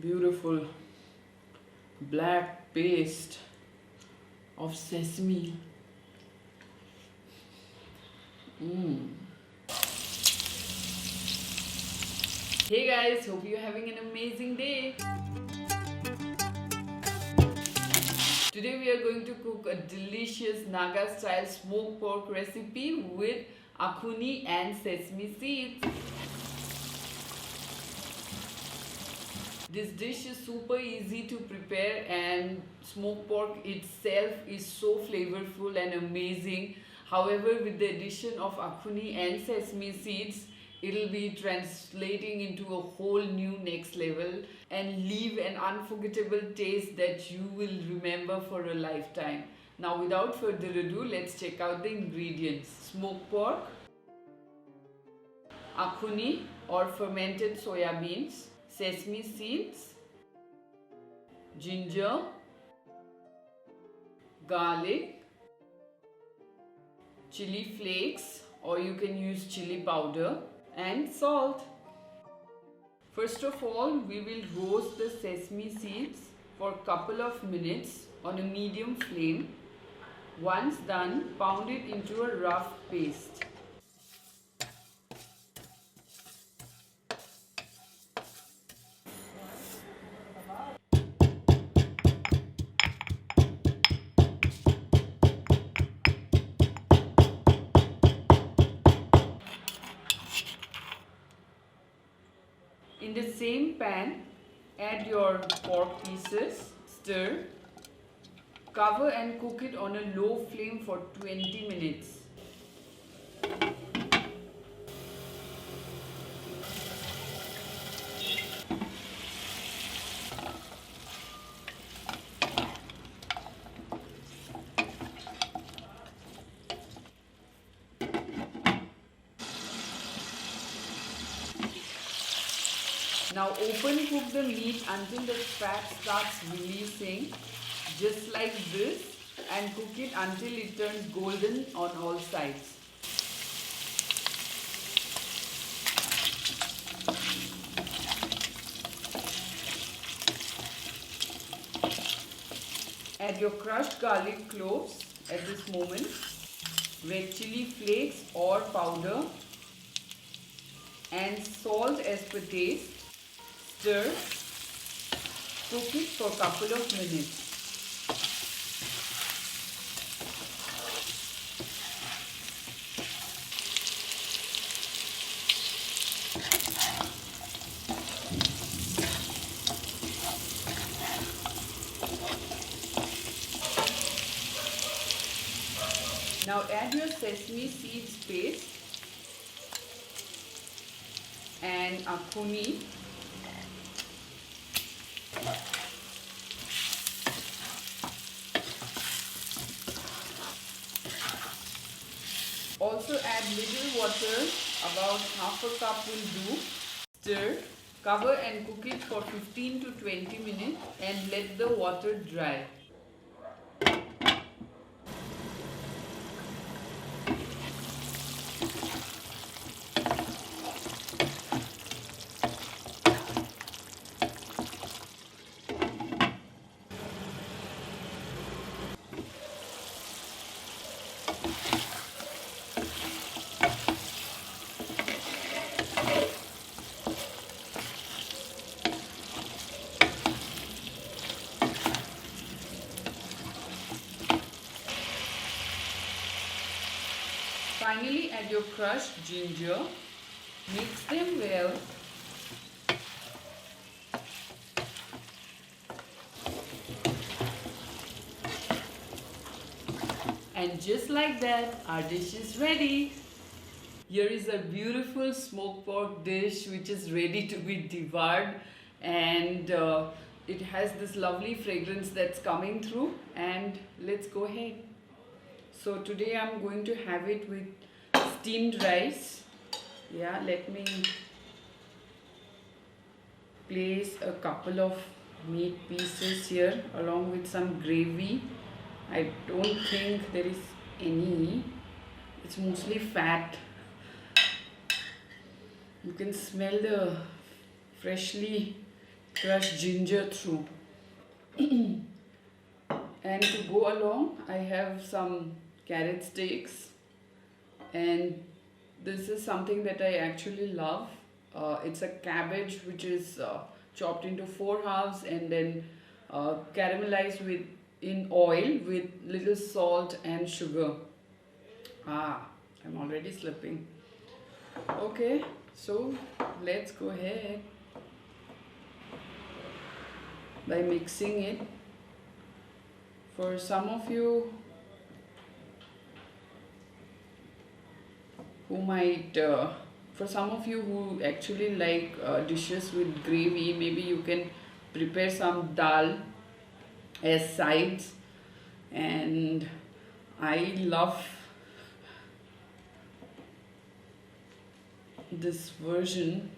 beautiful black paste of sesame. Hey guys, hope you're having an amazing day. Today we are going to cook a delicious Naga style smoked pork recipe with akhuni and sesame seeds. This dish is super easy to prepare, and smoked pork itself is so flavorful and amazing. However, with the addition of akhuni and sesame seeds, it'll be translating into a whole new next level and leave an unforgettable taste that you will remember for a lifetime. Now without further ado, let's check out the ingredients. Smoked pork, akhuni or fermented soya beans, sesame seeds, ginger, garlic, chili flakes or you can use chili powder, and salt. First of all, we will roast the sesame seeds for a couple of minutes on a medium flame. Once done, pound it into a rough paste. In the same pan, add your pork pieces, stir, cover and cook it on a low flame for 20 minutes. Now open cook the meat until the fat starts releasing, just like this, and cook it until it turns golden on all sides. Add your crushed garlic cloves at this moment, red chili flakes or powder, and salt as per taste. Stir, cook it for a couple of minutes. Now add your sesame seeds paste and akhuni. Also add little water, about half a cup will do. Stir, cover and cook it for 15 to 20 minutes and let the water dry. Finally, add your crushed ginger, mix them well. And just like that, our dish is ready. Here is a beautiful smoked pork dish which is ready to be devoured, and it has this lovely fragrance that's coming through. And let's go ahead. So today I'm going to have it with steamed rice. Yeah, let me place a couple of meat pieces here along with some gravy. I don't think there is any. It's mostly fat. You can smell the freshly crushed ginger through. And to go along, I have some carrot steaks, and this is something that I actually love. It's a cabbage which is chopped into four halves and then caramelized with in oil with little salt and sugar. Ah, I'm already slipping. Okay, so let's go ahead by mixing it. For some of you who might, for some of you who actually like dishes with gravy, maybe you can prepare some dal as sides. And I love this version.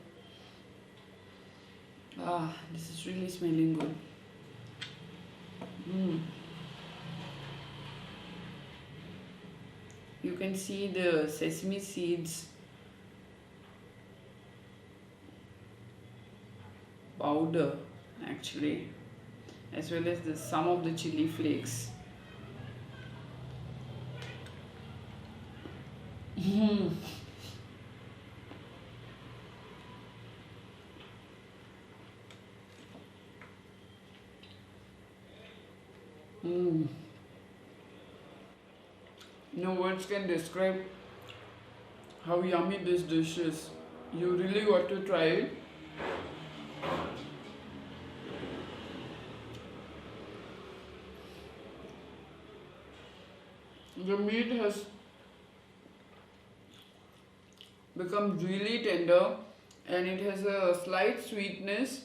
Ah, this is really smelling good. You can see the sesame seeds powder actually, as well as some of the chili flakes. No words can describe how yummy this dish is. You really got to try it. The meat has become really tender and it has a slight sweetness.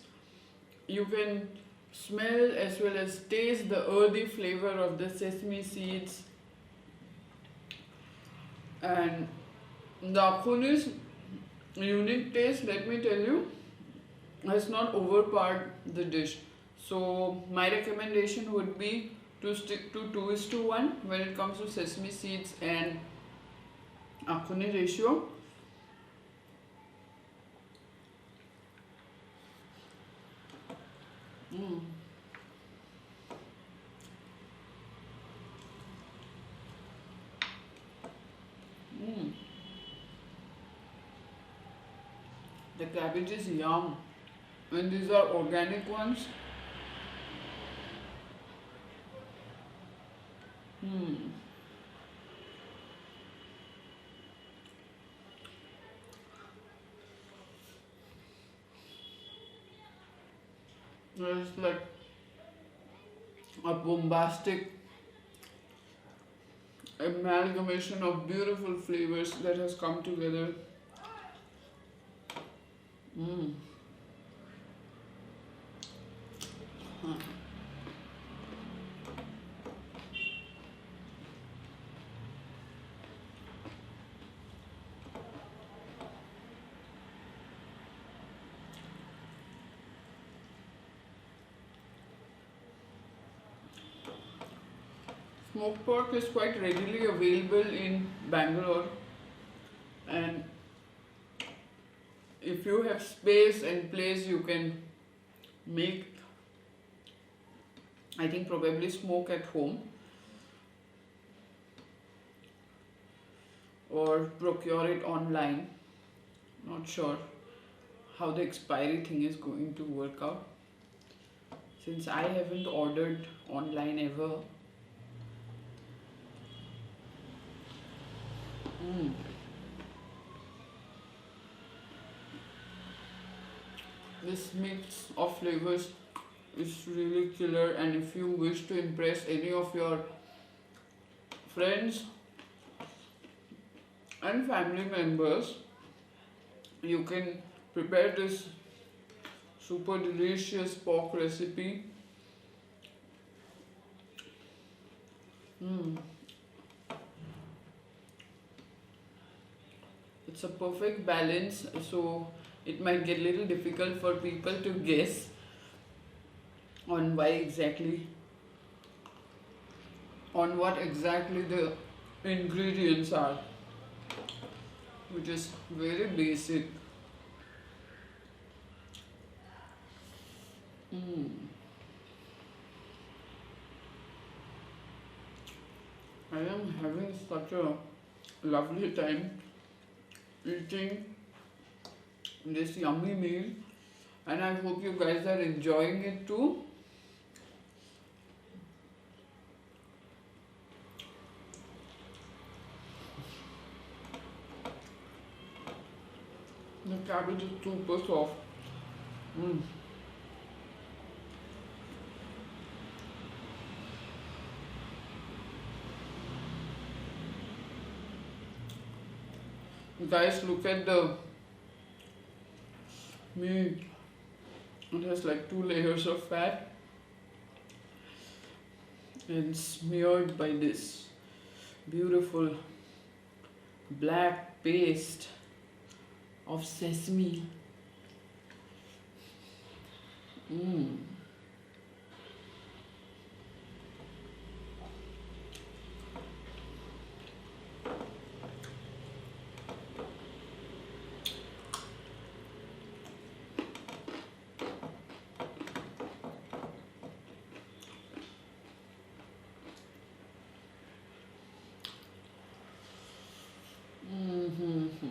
You can smell as well as taste the earthy flavor of the sesame seeds, and the akhuni's unique taste, let me tell you, has not overpowered the dish. So my recommendation would be to stick to 2:1 when it comes to sesame seeds and akhuni ratio. The cabbage is yum, and these are organic ones. There's like a bombastic amalgamation of beautiful flavors that has come together. Smoked pork is quite readily available in Bangalore, and if you have space and place, you can make, I think probably smoke at home or procure it online. Not sure how the expiry thing is going to work out, since I haven't ordered online ever. This mix of flavors is really killer, and if you wish to impress any of your friends and family members, you can prepare this super delicious pork recipe. It's a perfect balance, so it might get a little difficult for people to guess on what exactly the ingredients are, which is very basic. Mm. I am having such a lovely time eating this yummy meal, and I hope you guys are enjoying it too. The cabbage is super soft. Mm. Guys, look at the meat. It has like 2 layers of fat and smeared by this beautiful black paste of sesame. Mm. Mm-hmm.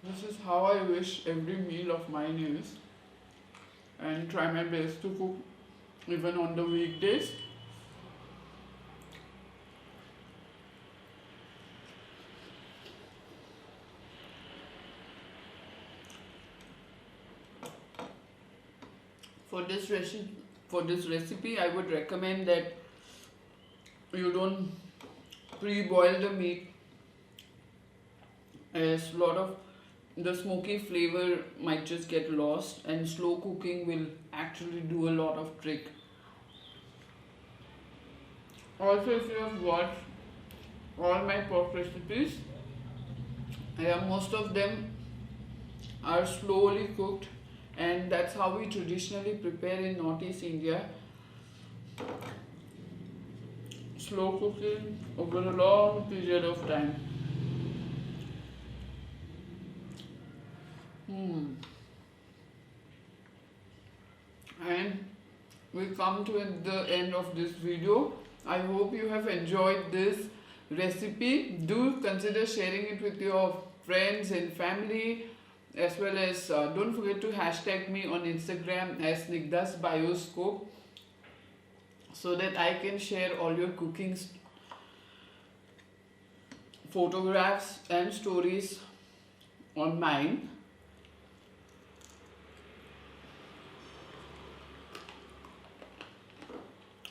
This is how I wish every meal of mine is, and try my best to cook even on the weekdays. For this recipe, I would recommend that you don't pre-boil the meat, as a lot of the smoky flavor might just get lost, and slow cooking will actually do a lot of trick. Also, if you have watched all my pork recipes, most of them are slowly cooked, and that's how we traditionally prepare in Northeast India. Slow cooking over a long period of time. Hmm. And we come to the end of this video. I hope you have enjoyed this recipe. Do consider sharing it with your friends and family, as well as don't forget to hashtag me on Instagram as Nigda's Bioscope, so that I can share all your cooking photographs and stories on mine.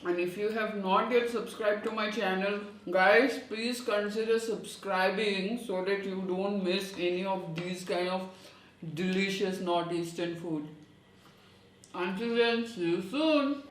And if you have not yet subscribed to my channel, guys, please consider subscribing so that you don't miss any of these kind of delicious northeastern food. Until then, see you soon.